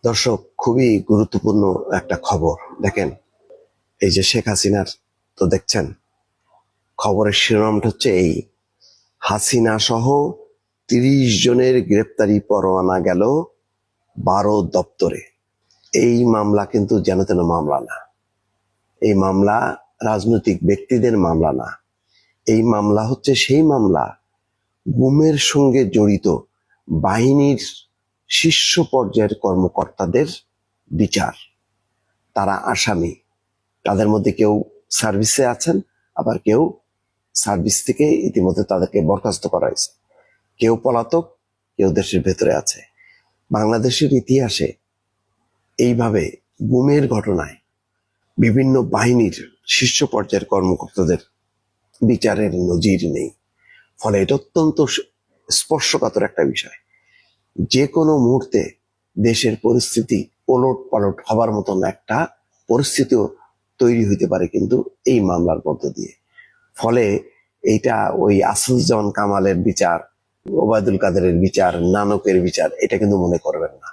দর্শক, খুবই গুরুত্বপূর্ণ একটা খবর। দেখেন, এই যে শেখ হাসিনার, তো দেখছেন খবরের শিরোনামটা হচ্ছে এই: হাসিনা সহ ৩০ জনের গ্রেপ্তারি পরোয়ানা গেল ১২ দপ্তরে। এই মামলা কিন্তু যেন তেন মামলা না। এই মামলা রাজনৈতিক ব্যক্তিদের মামলা না। এই মামলা হচ্ছে সেই মামলা, গুমের সঙ্গে জড়িত বাহিনীর শীর্ষ পর্যায়ের কর্মকর্তাদের বিচার। তারা আসামি। তাদের মধ্যে কেউ সার্ভিসে আছেন, আবার কেউ সার্ভিস থেকে ইতিমধ্যে তাদেরকে বরখাস্ত করা হয়েছে। কেউ পলাতক, কেউ দেশের ভেতরে আছে। বাংলাদেশের ইতিহাসে এইভাবে গুমের ঘটনায় বিভিন্ন বাহিনীর শীর্ষ পর্যায়ের কর্মকর্তাদের বিচারের নজির নেই। ফলে এটা অত্যন্ত স্পর্শকাতর একটা বিষয়। যে কোনো মুহূর্তে দেশের পরিস্থিতি ওলট পালট হবার মতন একটা পরিস্থিতিও তৈরি হইতে পারে কিন্তু এই মামলার মধ্য দিয়ে। ফলে এইটা ওই আসাদুজ্জামান কামালের বিচার, ওবায়দুল কাদেরের বিচার, নানকের বিচার, এটা কিন্তু মনে করবেন না।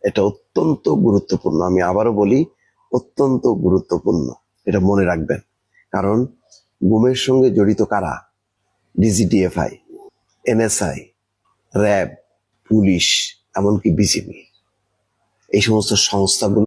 এটা অত্যন্ত গুরুত্বপূর্ণ। আমি আবারও বলি, অত্যন্ত গুরুত্বপূর্ণ। এটা মনে রাখবেন। কারণ গুমের সঙ্গে জড়িত কারা? ডিজিডিএফআই, এনএসআই, র্যাব, পুলিশ, এমনকি বিজিবি, এই সমস্ত সংস্থাগুলো